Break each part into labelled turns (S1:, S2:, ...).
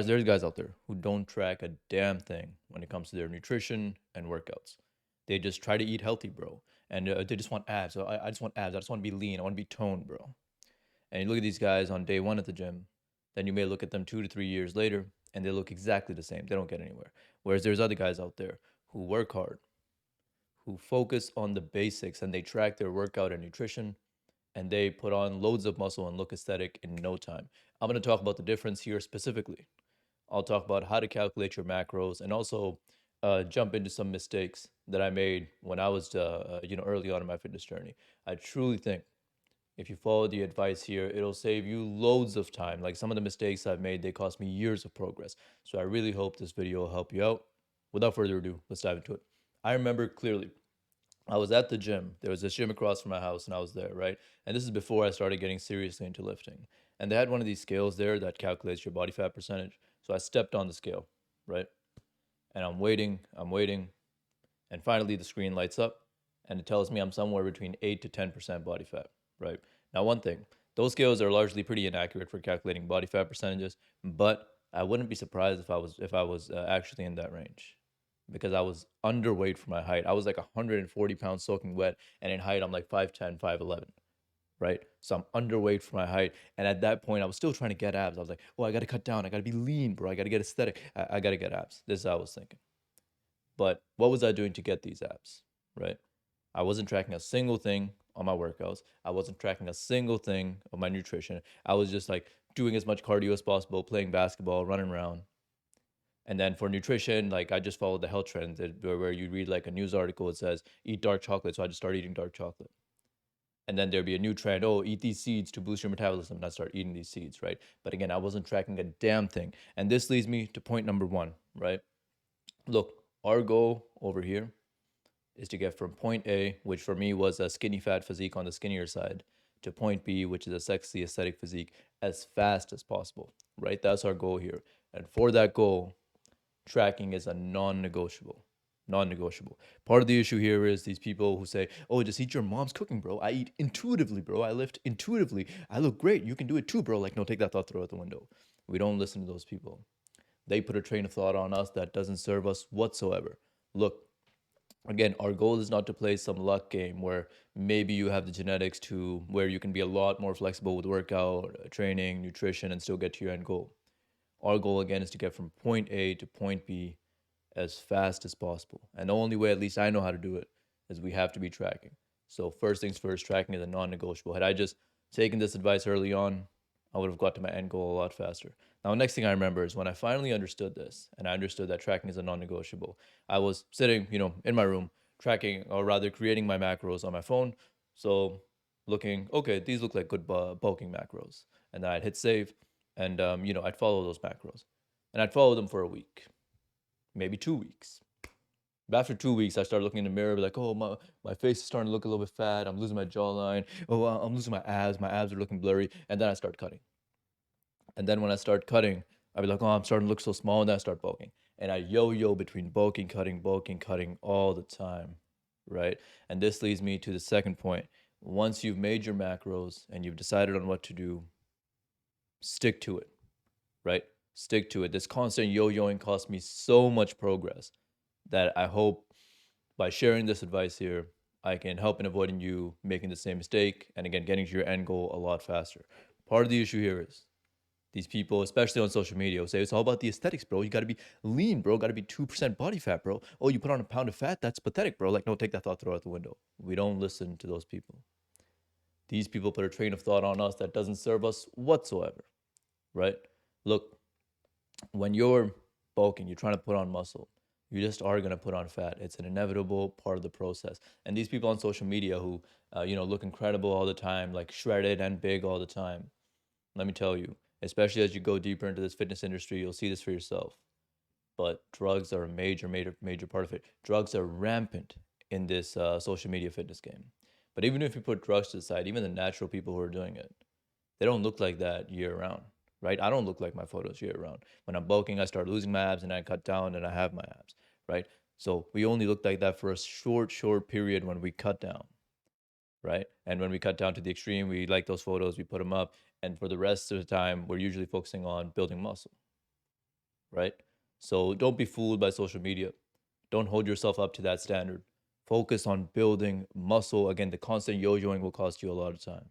S1: There's guys out there who don't track a damn thing when it comes to their nutrition and workouts. They just try to eat healthy, bro, and they just want abs. So I just want abs. I just want to be lean. I want to be toned, bro. And you look at these guys on day one at the gym, then you may look at them 2 to 3 years later, and they look exactly the same. They don't get anywhere. Whereas there's other guys out there who work hard, who focus on the basics, and they track their workout and nutrition, and they put on loads of muscle and look aesthetic in no time. I'm going to talk about the difference here specifically. I'll talk about how to calculate your macros and also jump into some mistakes that I made when I was, early on in my fitness journey. I truly think if you follow the advice here, it'll save you loads of time. Like some of the mistakes I've made, they cost me years of progress. So I really hope this video will help you out. Without further ado, let's dive into it. I remember clearly I was at the gym. There was this gym across from my house, and I was there, right? And this is before I started getting seriously into lifting. And they had one of these scales there that calculates your body fat percentage. So I stepped on the scale, right? And I'm waiting, and finally the screen lights up, and it tells me I'm somewhere between 8 to 10% body fat, right? Now, one thing, those scales are largely pretty inaccurate for calculating body fat percentages, but I wouldn't be surprised if I was actually in that range because I was underweight for my height. I was like 140 pounds soaking wet, and in height, I'm like 5'10, 5'11, right? So I'm underweight for my height. And at that point, I was still trying to get abs. I was like, oh, I got to cut down. I got to be lean, bro. I got to get aesthetic. I got to get abs. This is how I was thinking. But what was I doing to get these abs, right? I wasn't tracking a single thing on my workouts. I wasn't tracking a single thing of my nutrition. I was just like doing as much cardio as possible, playing basketball, running around. And then for nutrition, like I just followed the health trends where you read like a news article, it says eat dark chocolate. So I just started eating dark chocolate. And then there'd be a new trend, oh, eat these seeds to boost your metabolism. And I start eating these seeds, right? But again, I wasn't tracking a damn thing. And this leads me to point number one, right? Look, our goal over here is to get from point A, which for me was a skinny fat physique on the skinnier side, to point B, which is a sexy aesthetic physique, as fast as possible, right? That's our goal here. And for that goal, tracking is a non-negotiable. Non-negotiable. Part of the issue here is these people who say, "Oh, just eat your mom's cooking, bro. I eat intuitively, bro. I lift intuitively. I look great. You can do it too, bro." Like, no, take that thought, throw it out the window. We don't listen to those people. They put a train of thought on us that doesn't serve us whatsoever. Look, again, our goal is not to play some luck game where maybe you have the genetics to where you can be a lot more flexible with workout, training, nutrition, and still get to your end goal. Our goal again is to get from point A to point B as fast as possible. And the only way, at least I know how to do it, is we have to be tracking. So first things first, tracking is a non-negotiable. Had I just taken this advice early on, I would have got to my end goal a lot faster. Now, next thing I remember is when I finally understood this, and I understood that tracking is a non-negotiable. I was sitting, in my room, tracking, or rather creating my macros on my phone. So looking, okay, these look like good bulking macros. And then I'd hit save, and I'd follow those macros, and I'd follow them for a week, maybe 2 weeks. But after 2 weeks, I started looking in the mirror, be like, oh, my face is starting to look a little bit fat. I'm losing my jawline. Oh, I'm losing my abs. My abs are looking blurry. And then I start cutting. And then when I start cutting, I'd be like, oh, I'm starting to look so small. And then I start bulking. And I yo-yo between bulking, cutting all the time, right? And this leads me to the second point. Once you've made your macros and you've decided on what to do, stick to it, right? Stick to it. This constant yo-yoing cost me so much progress that I hope by sharing this advice here, I can help in avoiding you making the same mistake and again getting to your end goal a lot faster. Part of the issue here is these people, especially on social media, will say it's all about the aesthetics, bro. You got to be lean, bro. Got to be 2% body fat, bro. Oh, you put on a pound of fat? That's pathetic, bro. Like, no, take that thought, throw it out the window. We don't listen to those people. These people put a train of thought on us that doesn't serve us whatsoever, right? Look, when you're bulking, you're trying to put on muscle, you just are going to put on fat. It's an inevitable part of the process. And these people on social media who, look incredible all the time, like shredded and big all the time, let me tell you, especially as you go deeper into this fitness industry, you'll see this for yourself. But drugs are a major, major, major part of it. Drugs are rampant in this social media fitness game. But even if you put drugs to the side, even the natural people who are doing it, they don't look like that year round, right? I don't look like my photos year round. When I'm bulking, I start losing my abs and I cut down and I have my abs, right? So we only look like that for a short, short period when we cut down, right? And when we cut down to the extreme, we like those photos, we put them up. And for the rest of the time, we're usually focusing on building muscle. right? So don't be fooled by social media. Don't hold yourself up to that standard. Focus on building muscle. Again, the constant yo-yoing will cost you a lot of time.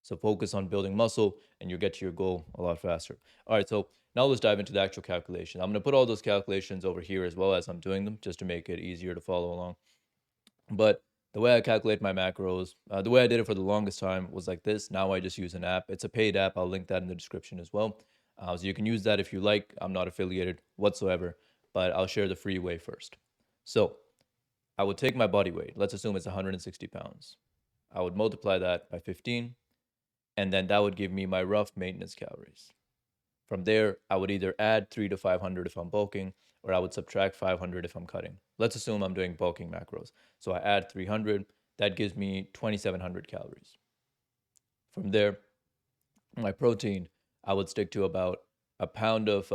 S1: So focus on building muscle and you'll get to your goal a lot faster. All right, so now let's dive into the actual calculation. I'm going to put all those calculations over here as well as I'm doing them just to make it easier to follow along. But the way I calculate my macros, the way I did it for the longest time was like this. Now I just use an app. It's a paid app. I'll link that in the description as well. So you can use that if you like. I'm not affiliated whatsoever, but I'll share the free way first. So I would take my body weight. Let's assume it's 160 pounds. I would multiply that by 15, and then that would give me my rough maintenance calories. From there, I would either add 3 to 500 if I'm bulking, or I would subtract 500 if I'm cutting. Let's assume I'm doing bulking macros. So I add 300, that gives me 2,700 calories. From there, my protein, I would stick to about a pound of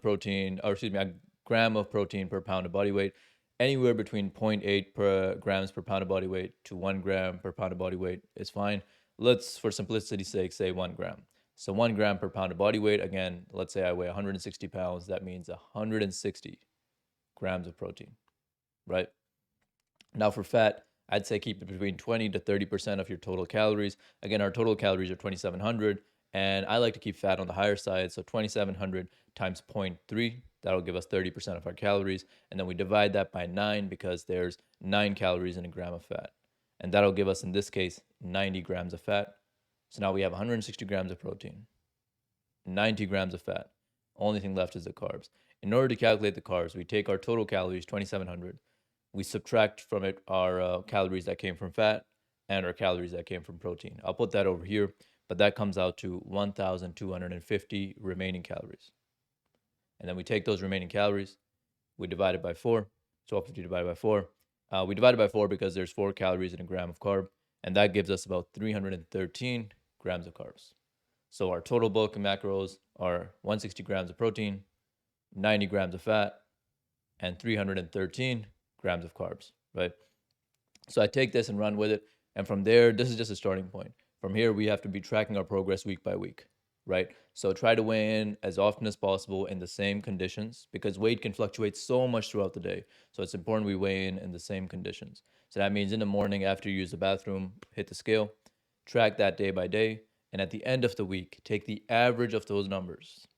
S1: protein, or excuse me, a gram of protein per pound of body weight, anywhere between zero point 0.8 per grams per pound of body weight to 1 gram per pound of body weight is fine. Let's, for simplicity's sake, say 1 gram. So 1 gram per pound of body weight. Again, let's say I weigh 160 pounds. That means 160 grams of protein, right? Now for fat, I'd say keep it between 20 to 30% of your total calories. Again, our total calories are 2,700, and I like to keep fat on the higher side. So 2,700 times 0.3, that'll give us 30% of our calories. And then we divide that by 9 because there's 9 calories in a gram of fat. And that'll give us, in this case, 90 grams of fat. So now we have 160 grams of protein, 90 grams of fat. Only thing left is the carbs. In order to calculate the carbs, we take our total calories, 2,700. We subtract from it our calories that came from fat and our calories that came from protein. I'll put that over here, but that comes out to 1,250 remaining calories. And then we take those remaining calories, we divide it by 4, 1250 divided by 4. We divide it by 4 because there's 4 calories in a gram of carb, and that gives us about 313 grams of carbs. So our total bulk and macros are 160 grams of protein, 90 grams of fat, and 313 grams of carbs, right? So I take this and run with it. And from there, this is just a starting point. From here, we have to be tracking our progress week by week, right? So try to weigh in as often as possible in the same conditions because weight can fluctuate so much throughout the day. So it's important we weigh in the same conditions. So that means in the morning after you use the bathroom, hit the scale, track that day by day. And at the end of the week, take the average of those numbers.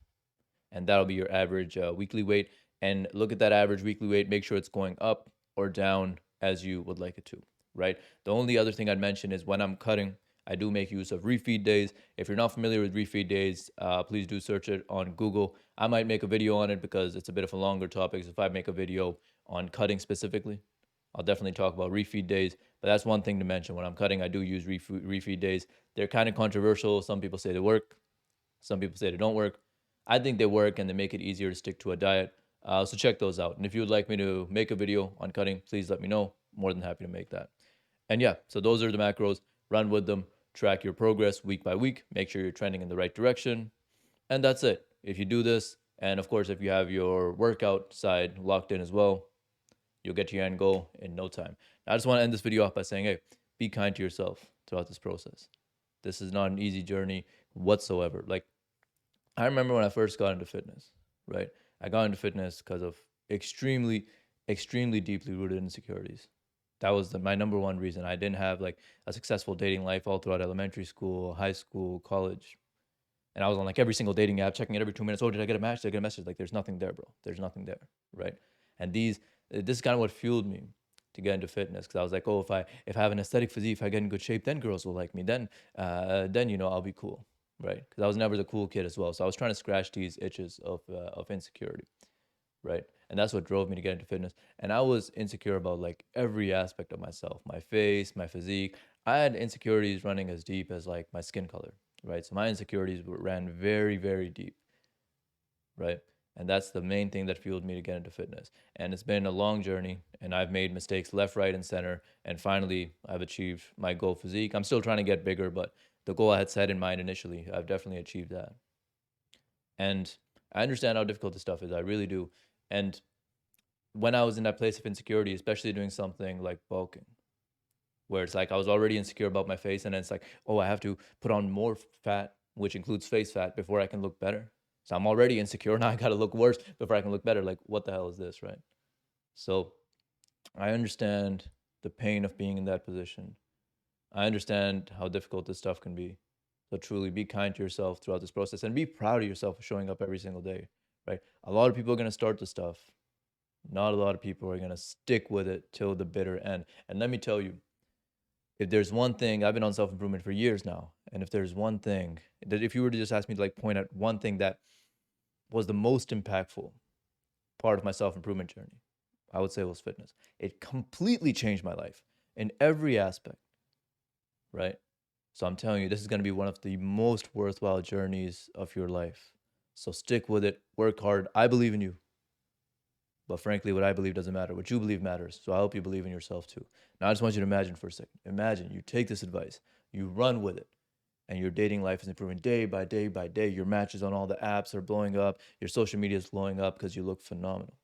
S1: And that'll be your average weekly weight. And look at that average weekly weight, make sure it's going up or down as you would like it to, right? The only other thing I'd mention is when I'm cutting, I do make use of refeed days. If you're not familiar with refeed days, please do search it on Google. I might make a video on it because it's a bit of a longer topic. So if I make a video on cutting specifically, I'll definitely talk about refeed days. But that's one thing to mention. When I'm cutting, I do use refeed days. They're kind of controversial. Some people say they work. Some people say they don't work. I think they work and they make it easier to stick to a diet. So check those out. And if you would like me to make a video on cutting, please let me know. More than happy to make that. And yeah, so those are the macros. Run with them. Track your progress week by week. Make sure you're trending in the right direction. And that's it. If you do this, and of course, if you have your workout side locked in as well, you'll get to your end goal in no time. Now, I just want to end this video off by saying, hey, be kind to yourself throughout this process. This is not an easy journey whatsoever. Like, I remember when I first got into fitness, right? I got into fitness because of extremely, extremely deeply rooted insecurities. That was my number one reason. I didn't have like a successful dating life all throughout elementary school, high school, college. And I was on like every single dating app, checking it every 2 minutes. Oh, did I get a match? Did I get a message? Like, there's nothing there, bro. There's nothing there, right? And this is kind of what fueled me to get into fitness because I was like, oh, if I have an aesthetic physique, if I get in good shape, then girls will like me. Then I'll be cool, right? Because I was never the cool kid as well. So I was trying to scratch these itches of insecurity, right? And that's what drove me to get into fitness. And I was insecure about like every aspect of myself, my face, my physique. I had insecurities running as deep as like my skin color, right? So my insecurities ran very, very deep, right? And that's the main thing that fueled me to get into fitness. And it's been a long journey, and I've made mistakes left, right, and center. And finally, I've achieved my goal physique. I'm still trying to get bigger, but the goal I had set in mind initially, I've definitely achieved that. And I understand how difficult this stuff is. I really do. And when I was in that place of insecurity, especially doing something like bulking, where it's like I was already insecure about my face, and then it's like, oh, I have to put on more fat, which includes face fat, before I can look better. So I'm already insecure. Now I got to look worse before I can look better. Like, what the hell is this, right? So I understand the pain of being in that position. I understand how difficult this stuff can be. So truly be kind to yourself throughout this process and be proud of yourself for showing up every single day, right? A lot of people are going to start the stuff. Not a lot of people are going to stick with it till the bitter end. And let me tell you, if there's one thing, I've been on self improvement for years now, and if there's one thing that, if you were to just ask me to like point at one thing that was the most impactful part of my self improvement journey, I would say it was fitness. It completely changed my life in every aspect, right? So I'm telling you, this is going to be one of the most worthwhile journeys of your life. So stick with it, work hard. I believe in you. But frankly, what I believe doesn't matter. What you believe matters. So I hope you believe in yourself too. Now, I just want you to imagine for a second. Imagine you take this advice, you run with it, and your dating life is improving day by day by day. Your matches on all the apps are blowing up. Your social media is blowing up because you look phenomenal,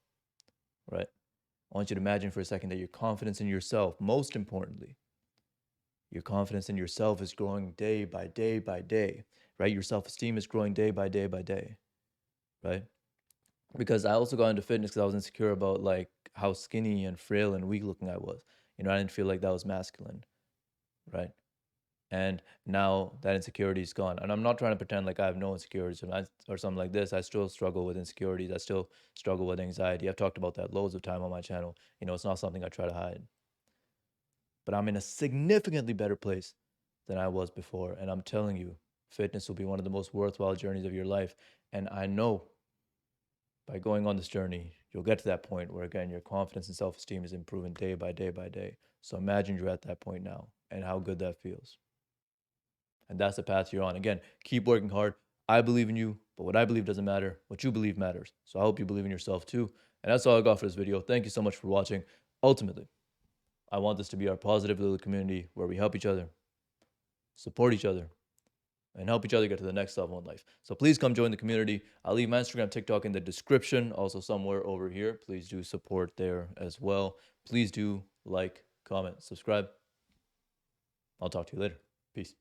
S1: right? I want you to imagine for a second that your confidence in yourself, most importantly, your confidence in yourself is growing day by day by day, right? Your self esteem is growing day by day by day, right? Because I also got into fitness because I was insecure about like how skinny and frail and weak looking I was. I didn't feel like that was masculine, right? And now that insecurity is gone. And I'm not trying to pretend like I have no insecurities or something like this. I still struggle with insecurities. I still struggle with anxiety. I've talked about that loads of time on my channel. It's not something I try to hide. But I'm in a significantly better place than I was before. And I'm telling you, fitness will be one of the most worthwhile journeys of your life. And I know by going on this journey, you'll get to that point where, again, your confidence and self esteem is improving day by day by day. So imagine you're at that point now and how good that feels. And that's the path you're on. Again, keep working hard. I believe in you, but what I believe doesn't matter. What you believe matters. So I hope you believe in yourself too. And that's all I got for this video. Thank you so much for watching. Ultimately, I want this to be our positive little community where we help each other, support each other, and help each other get to the next level in life. So please come join the community. I'll leave my Instagram, TikTok in the description, also somewhere over here. Please do support there as well. Please do like, comment, subscribe. I'll talk to you later. Peace.